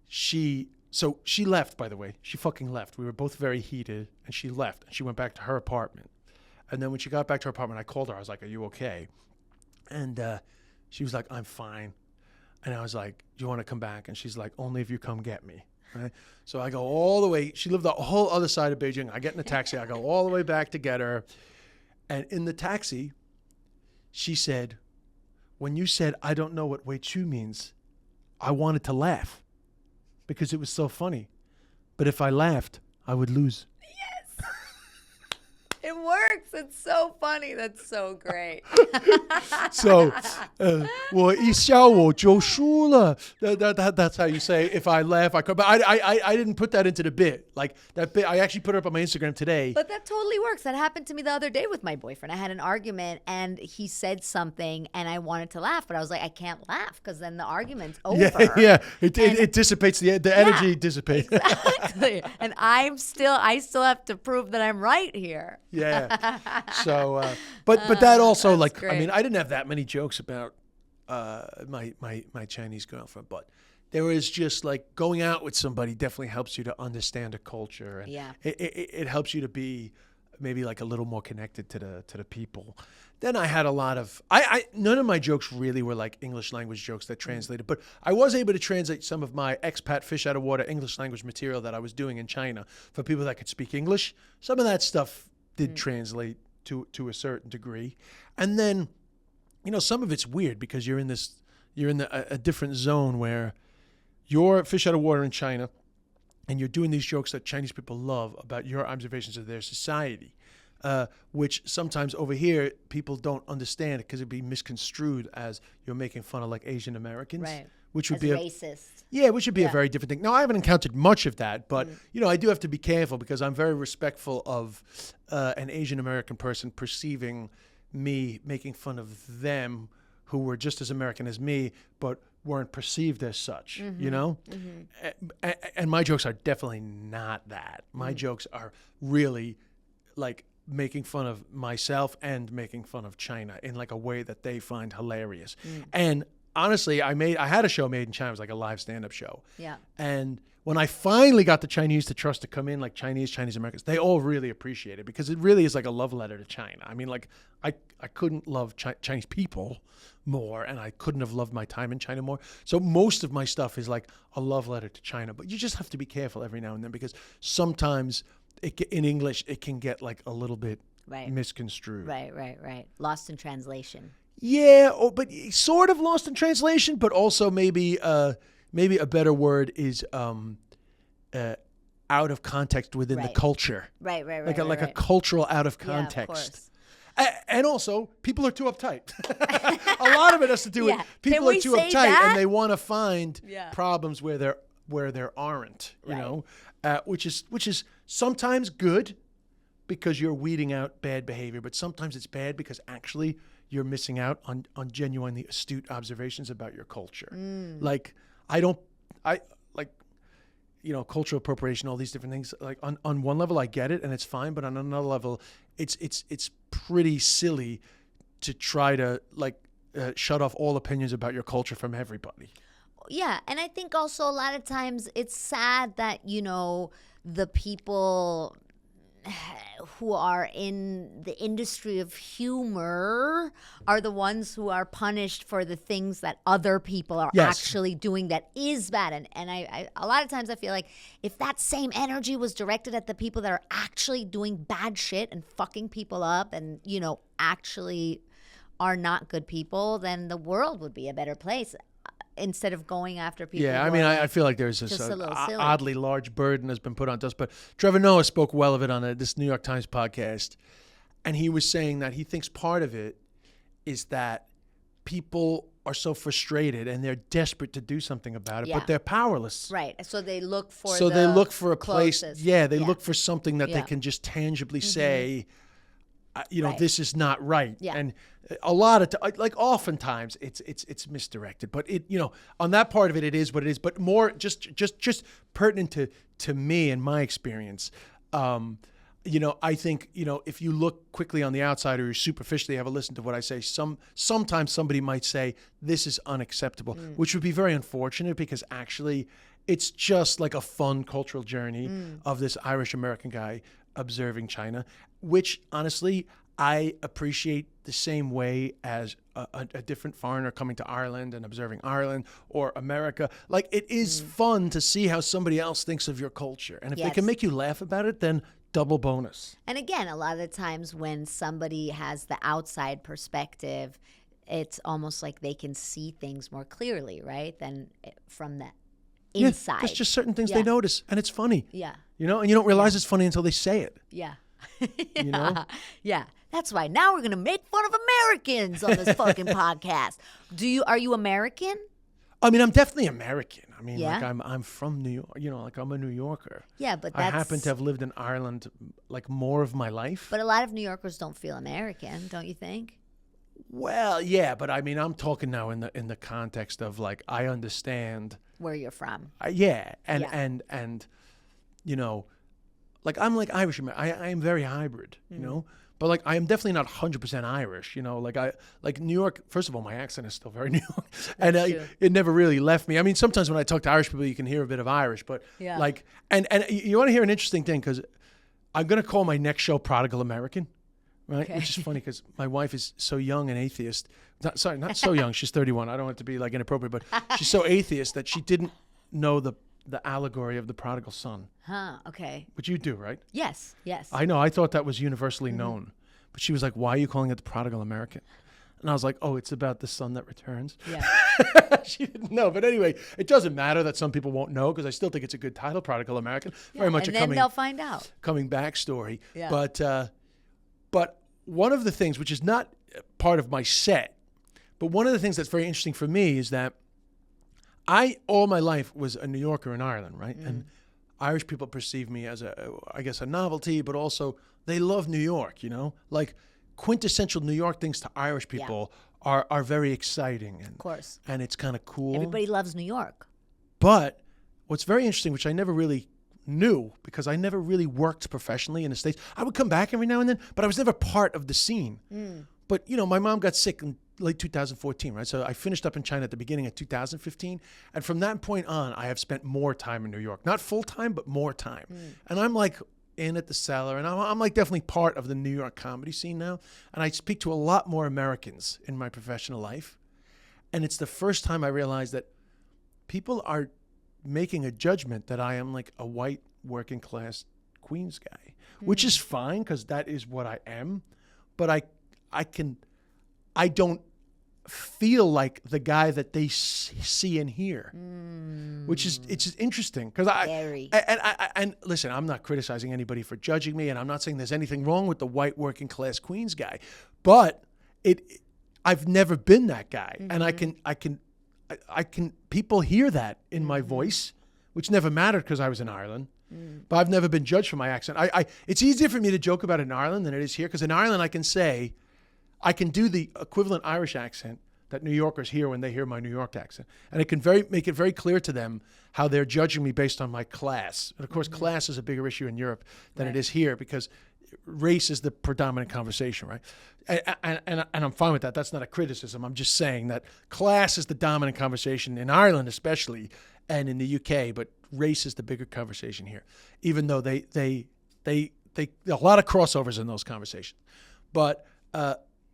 She left, by the way. She fucking left. We were both very heated, and she left. And she went back to her apartment. And then when she got back to her apartment, I called her. I was like, are you okay? And she was like, I'm fine. And I was like, do you want to come back? And she's like, only if you come get me. Right? So I go all the way. She lived the whole other side of Beijing. I get in a taxi. I go all the way back to get her. And in the taxi, she said, when you said, I don't know what wei chu means, I wanted to laugh because it was so funny. But if I laughed, I would lose. It works. It's so funny. That's so great. So, 我一笑我就输了. That's how you say if I laugh, I cry. But I didn't put that into the bit. Like that bit, I actually put it up on my Instagram today. But that totally works. That happened to me the other day with my boyfriend. I had an argument and he said something and I wanted to laugh, but I was like, I can't laugh because then the argument's over. Yeah. It dissipates the energy dissipates. Exactly. And I still have to prove that I'm right here. Yeah. So, but that also, like, great. I mean, I didn't have that many jokes about my Chinese girlfriend, but there is just like going out with somebody definitely helps you to understand a culture, and Yeah. it helps you to be maybe like a little more connected to the people. Then I had a lot of none of my jokes really were like English language jokes that translated, but I was able to translate some of my expat fish out of water English language material that I was doing in China for people that could speak English. Some of that stuff did translate to a certain degree. And then, you know, some of it's weird because you're in a different zone where you're fish out of water in China and you're doing these jokes that Chinese people love about your observations of their society. which sometimes over here people don't understand because it'd be misconstrued as you're making fun of like Asian Americans, Right. which would As be racist. which would be a Yeah. very different thing. Now, I haven't encountered much of that, but I do have to be careful because I'm very respectful of an Asian American person perceiving me making fun of them who were just as American as me, but weren't perceived as such, And my jokes are definitely not that. My jokes are really like making fun of myself and making fun of China in like a way that they find hilarious. And honestly, I had a show made in China. It was like a live stand-up show. Yeah. And when I finally got the Chinese to trust to come in, like Chinese Americans, they all really appreciate it because it really is like a love letter to China. I mean, like I couldn't love Chinese people more, and I couldn't have loved my time in China more. So most of my stuff is like a love letter to China. But you just have to be careful every now and then because sometimes in English it can get like a little bit Right. misconstrued. Right. Lost in translation. Yeah, but sort of lost in translation, but also maybe a better word is out of context within the Right. culture. Right. Like a cultural out of Yeah, context. of course. And also, people are too uptight. A lot of it has to do Yeah. with Can people are we too say uptight that? and they want to find Yeah. problems where there aren't. You Right. know, which is sometimes good because you're weeding out bad behavior, but sometimes it's bad because actually you're missing out on genuinely astute observations about your culture. Like cultural appropriation, all these different things. Like on one level, I get it and it's fine, but on another level, it's pretty silly to try to shut off all opinions about your culture from everybody. Yeah, and I think also a lot of times it's sad that, the people who are in the industry of humor are the ones who are punished for the things that other people are Yes. actually doing that is bad. And I a lot of times I feel like if that same energy was directed at the people that are actually doing bad shit and fucking people up and, actually are not good people, then the world would be a better place. Instead of going after people. Yeah, I who mean, are I feel like there's this just a little silly. oddly large burden has been put on us. But Trevor Noah spoke well of it on this New York Times podcast. And he was saying that he thinks part of it is that people are so frustrated and they're desperate to do something about it, Yeah. but they're powerless. Right. So they look for So they look for a place. closest. Yeah, they look for something that Yeah. they can just tangibly say, Right. this is not right. Yeah. And a lot of oftentimes it's misdirected, but on that part of it, it is what it is. But more just pertinent to me and my experience. I think if you look quickly on the outside or you superficially have a listen to what I say, sometimes somebody might say this is unacceptable, which would be very unfortunate because actually it's just like a fun cultural journey of this Irish American guy observing China, which honestly I appreciate the same way as a different foreigner coming to Ireland and observing Ireland or America. Like it is fun to see how somebody else thinks of your culture, and if they can Yes. make you laugh about it, then double bonus. And again, a lot of the times when somebody has the outside perspective, it's almost like they can see things more clearly, right? Than from the inside. Yeah, there's just certain things Yeah. they notice, and it's funny. Yeah. And you don't realize it's funny until they say it. Yeah. You know? Yeah. That's why now we're gonna make fun of Americans on this fucking podcast. Are you American? I mean, I'm definitely American. I mean, Yeah? like I'm from New York. Like I'm a New Yorker. Yeah, but I that's happen to have lived in Ireland like more of my life. but a lot of New Yorkers don't feel American, don't you think? Well, yeah, but I mean, I'm talking now in the context of like I understand. Where you're from. Yeah, and Yeah. and like I'm like Irish. I am very hybrid. But like I am definitely not 100% Irish. Like New York. First of all, my accent is still very New York, and true. it never really left me. I mean, sometimes when I talk to Irish people, you can hear a bit of Irish, but Yeah. like and you want to hear an interesting thing because I'm gonna call my next show "Prodigal American." Right, which is funny because my wife is so young and atheist. Not so young. She's 31. I don't want it to be like inappropriate, but she's so atheist that she didn't know the allegory of the prodigal son, Huh, okay. which you do, right? Yes. I know. I thought that was universally Mm-hmm. known, but she was like, "Why are you calling it the Prodigal American?" And I was like, "Oh, it's about the son that returns." Yeah. She didn't know, but anyway, it doesn't matter that some people won't know because I still think it's a good title, Prodigal American. Very much and a then they'll find out. coming back story. Yeah. But But one of the things, which is not part of my set, but one of the things that's very interesting for me is that I, all my life, was a New Yorker in Ireland, right? And Irish people perceive me as I guess, a novelty, but also they love New York, Like quintessential New York things to Irish people are very exciting. And, Of course. And it's kind of cool. Everybody loves New York. But what's very interesting, which I never really knew because I never really worked professionally in the States, I would come back every now and then, but I was never part of the scene. But, my mom got sick in late 2014, right? So I finished up in China at the beginning of 2015. And from that point on, I have spent more time in New York. Not full time, but more time. And I'm like in at the cellar, and I'm like definitely part of the New York comedy scene now. And I speak to a lot more Americans in my professional life. And it's the first time I realized that people are making a judgment that I am like a white working class Queens guy, which is fine because that is what I am. But I don't feel like the guy that they see and hear, which is, it's just interesting because and listen, I'm not criticizing anybody for judging me, and I'm not saying there's anything wrong with the white working class Queens guy, but I've never been that guy, and I can people hear that in my voice, which never mattered because I was in Ireland. But I've never been judged for my accent. It's easier for me to joke about it in Ireland than it is here, because in Ireland I can do the equivalent Irish accent that New Yorkers hear when they hear my New York accent. And it can make it very clear to them how they're judging me based on my class. And of course, class is a bigger issue in Europe than it is here because race is the predominant conversation, right? And I'm fine with that. That's not a criticism. I'm just saying that class is the dominant conversation in Ireland especially, and in the UK, but race is the bigger conversation here, even though they a lot of crossovers in those conversations. But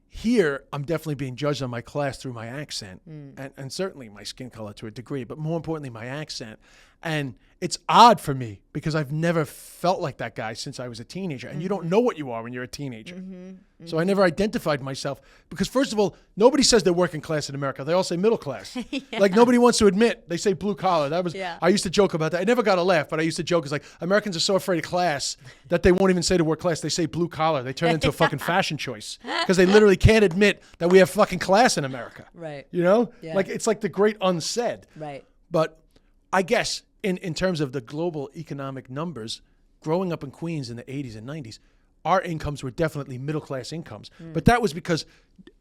here, I'm definitely being judged on my class through my accent, and certainly my skin color to a degree, but more importantly, my accent. And it's odd for me because I've never felt like that guy since I was a teenager. And you don't know what you are when you're a teenager. So I never identified myself because, first of all, nobody says they're working class in America. They all say middle class. Like nobody wants to admit. They say blue collar. I used to joke about that. I never got a laugh, but I used to joke. It's like Americans are so afraid of class that they won't even say the word class. They say blue collar. They turn it into a fucking fashion choice because they literally can't admit that we have fucking class in America. Right. Yeah. Like it's like the great unsaid. Right. But I guess in terms of the global economic numbers, growing up in Queens in the 80s and 90s, our incomes were definitely middle-class incomes. But that was because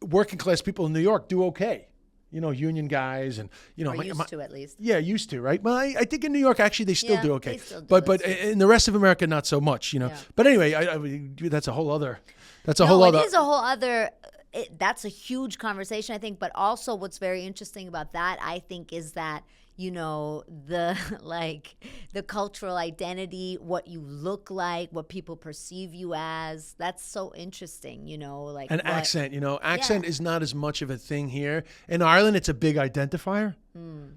working-class people in New York do okay. Union guys and, Or used to, at least. Yeah, used to, right? Well, I think in New York, actually, they still do okay. They still do, but in the rest of America, not so much, Yeah. But anyway, that's a whole other, It is a whole other, that's a huge conversation, I think. But also what's very interesting about that, I think, is that, the cultural identity, what you look like, what people perceive you as, that's so interesting, accent, accent is not as much of a thing here. In Ireland, it's a big identifier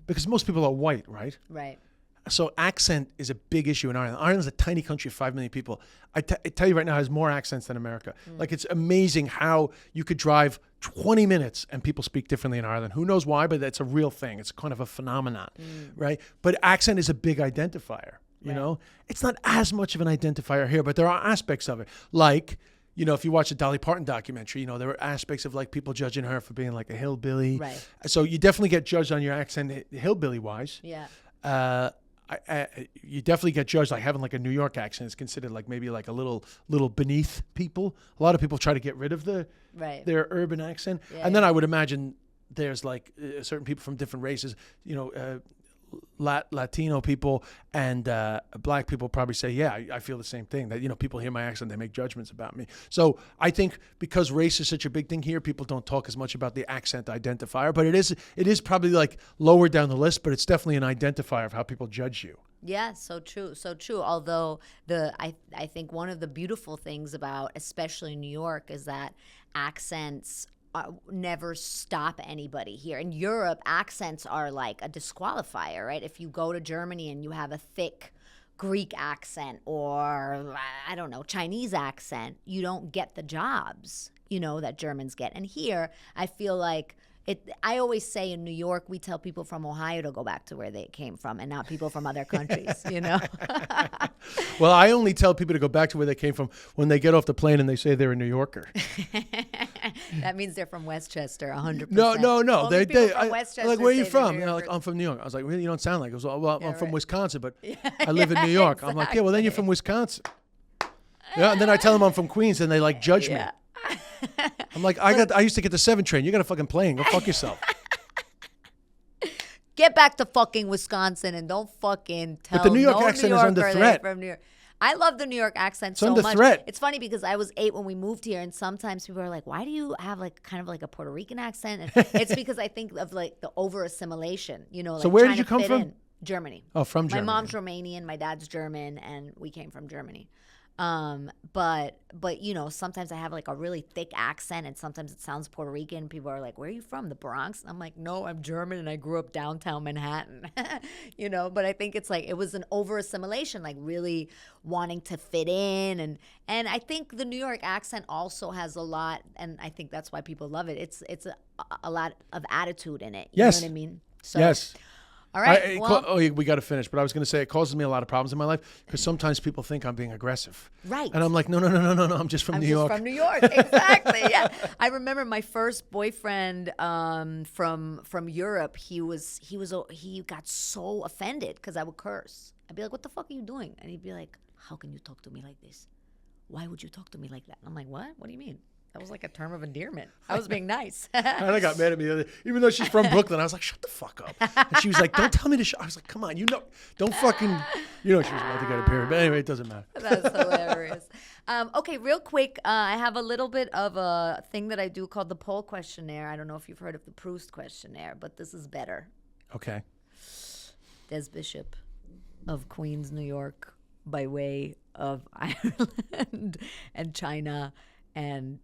because most people are white, right? Right. So accent is a big issue in Ireland. Ireland's a tiny country of 5 million people. I tell you right now, it has more accents than America. Like, it's amazing how you could drive 20 minutes and people speak differently in Ireland. Who knows why, but that's a real thing. It's kind of a phenomenon, right? But accent is a big identifier, you know? It's not as much of an identifier here, but there are aspects of it. Like, if you watch a Dolly Parton documentary, there were aspects of like people judging her for being like a hillbilly. Right. So you definitely get judged on your accent hillbilly-wise. Yeah. You definitely get judged like having like a New York accent is considered like maybe like a little beneath people. A lot of people try to get rid of their urban accent. And then I would imagine there's like certain people from different races, Latino people and black people probably say, yeah, I feel the same thing, that, people hear my accent, they make judgments about me. So I think because race is such a big thing here, people don't talk as much about the accent identifier, but it is probably like lower down the list, but it's definitely an identifier of how people judge you. Yeah, so true, so true. Although I think one of the beautiful things about especially New York is that accents never stop anybody here. In Europe, accents are like a disqualifier, right? If you go to Germany and you have a thick Greek accent or, I don't know, Chinese accent, you don't get the jobs, that Germans get. And here, I feel like, I always say in New York, we tell people from Ohio to go back to where they came from and not people from other countries, you know? Well, I only tell people to go back to where they came from when they get off the plane and they say they're a New Yorker. That means they're from Westchester, 100%. No. Only people from Westchester like, where are you say they're from? New You know, like, Yorkers. I'm from New York. I was like, really? You don't sound like it. I was like, well, I'm from right. Wisconsin, but I live in New York. I'm like, yeah, well, then you're from Wisconsin. Yeah, and then I tell them I'm from Queens, and they like judge me. Yeah. I'm like, I used to get the 7 train. You got a fucking plane. Go fuck yourself. Get back to fucking Wisconsin and don't fucking tell the New York no accent New is under Yorker threat. they're from New York. I love the New York accent so under much. threat. It's funny because I was 8 when we moved here, and sometimes people are like, "Why do you have like kind of like a Puerto Rican accent?" And it's because I think of like the over assimilation. You know, like So where did trying you to come fit from? in. Germany. Oh, from Germany. My mom's Romanian, my dad's German, and we came from Germany. But you know, sometimes I have like a really thick accent, and sometimes it sounds Puerto Rican. People are like, "Where are you from? The Bronx?" I'm like, "No, I'm German, and I grew up downtown Manhattan." You know, but I think it's like it was an over assimilation, like really wanting to fit in, and I think the New York accent also has a lot, and I think that's why people love it. It's a lot of attitude in it. You Yes. know what I mean? So, Yes. All right. Well, we got to finish. But I was going to say it causes me a lot of problems in my life because sometimes people think I'm being aggressive. right. And I'm like, no. I'm just from I'm New just York. from New York. Exactly. Yeah. I remember my first boyfriend from Europe. He got so offended because I would curse. I'd be like, "What the fuck are you doing?" And he'd be like, "How can you talk to me like this? Why would you talk to me like that?" And I'm like, "What? What do you mean?" That was like a term of endearment. I was being nice. And I got mad at me the other day. Even though she's from Brooklyn, I was like, shut the fuck up. And she was like, don't tell me to shut. I was like, come on, don't fucking, she was about to get a period. But anyway, it doesn't matter. That's hilarious. Okay, real quick, I have a little bit of a thing that I do called the poll questionnaire. I don't know if you've heard of the Proust questionnaire, but this is better. Okay. Des Bishop of Queens, New York, by way of Ireland and China and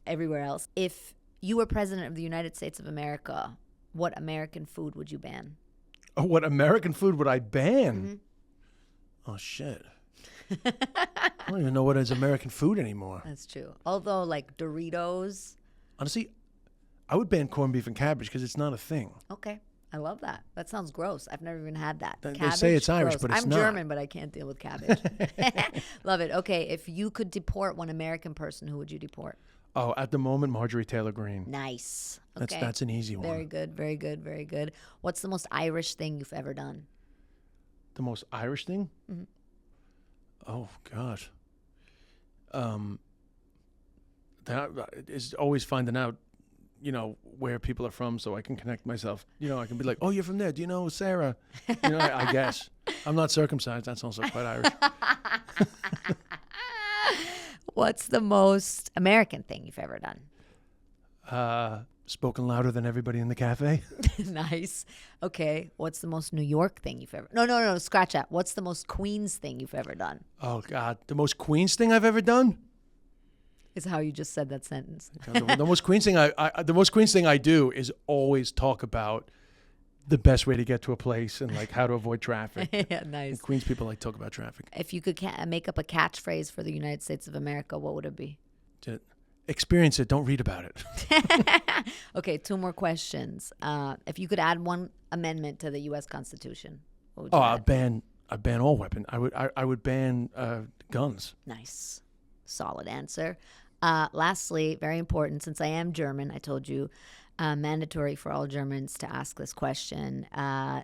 everywhere else. If you were president of the United States of America, what American food would you ban? Oh, what American food would I ban? Oh, shit. I don't even know what is American food anymore. That's true. Although, like Doritos. Honestly, I would ban corned beef and cabbage because it's not a thing. Okay. I love that. That sounds gross. I've never even had that. They say it's Irish, gross. but it's I'm not. German, but I can't deal with cabbage. Love it. Okay, if you could deport one American person, who would you deport? Oh, at the moment, Marjorie Taylor Greene. Nice. Okay. That's an easy one. Very good, very good, very good. What's the most Irish thing you've ever done? The most Irish thing? Mm-hmm. Oh, gosh. That is always finding out, where people are from so I can connect myself. I can be like, oh, you're from there. Do you know Sarah? I guess. I'm not circumcised. That's also quite Irish. What's the most American thing you've ever done? Spoken louder than everybody in the cafe. Nice. Okay. What's the most New York thing you've ever... No. Scratch that. What's the most Queens thing you've ever done? Oh, God. The most Queens thing I've ever done? Is how you just said that sentence. The most Queens thing the most Queens thing I do is always talk about the best way to get to a place and like how to avoid traffic. Yeah, nice. And Queens people like talk about traffic. If you could make up a catchphrase for the United States of America, what would it be? Experience it. Don't read about it. Okay, 2 more questions. If you could add one amendment to the U.S. Constitution, what would Oh, you add? I ban all weapons. I would ban guns. Nice. Solid answer. Lastly, very important, since I am German, I told you, mandatory for all Germans to ask this question.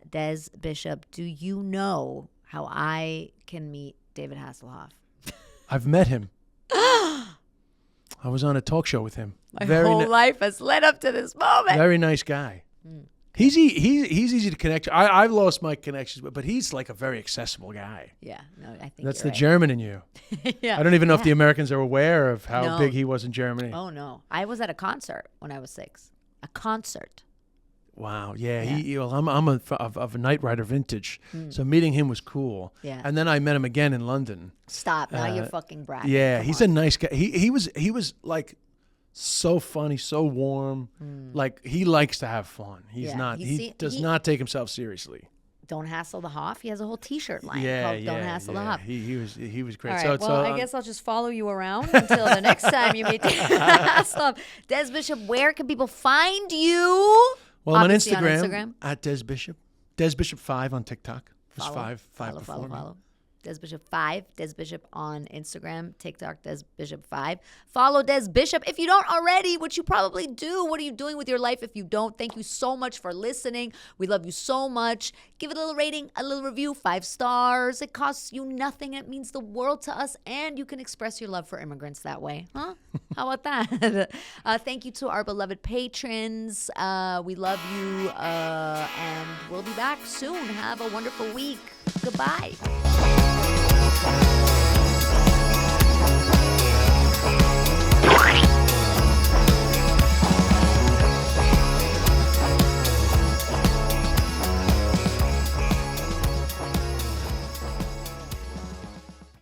Des Bishop, do you know how I can meet David Hasselhoff? I've met him. I was on a talk show with him. My whole life has led up to this moment. Very nice guy. He's easy to connect. I've lost my connections, but he's like a very accessible guy. Yeah, no, I think That's you're the right. German in you. Yeah. I don't even know if the Americans are aware of how No. big he was in Germany. Oh, no. I was at a concert when I was 6. A concert. Wow. Yeah. Yeah. I'm of a Knight Rider vintage, so meeting him was cool. Yeah. And then I met him again in London. Stop. Now you're fucking bragging. Yeah, Come he's on. a nice guy. He was like so funny, so warm. Like he likes to have fun. He's Yeah, not. he He see- does he- not take himself seriously. Don't Hassle the Hoff. He has a whole T-shirt line Yeah, called Don't Hassle the Hoff. He was great. All right. Well, I guess I'll just follow you around until the next time you meet Hasselhoff. Des Bishop, where can people find you? Well, I'm on Obviously Instagram, at Des Bishop. Des Bishop 5 on TikTok. There's five before me. Follow. Des Bishop 5, Des Bishop on Instagram, TikTok, Des Bishop 5. Follow Des Bishop if you don't already, which you probably do. What are you doing with your life if you don't? Thank you so much for listening. We love you so much. Give it a little rating, a little review, 5 stars. It costs you nothing. It means the world to us, and you can express your love for immigrants that way. Huh? How about that? Thank you to our beloved patrons. We love you, and we'll be back soon. Have a wonderful week. Goodbye.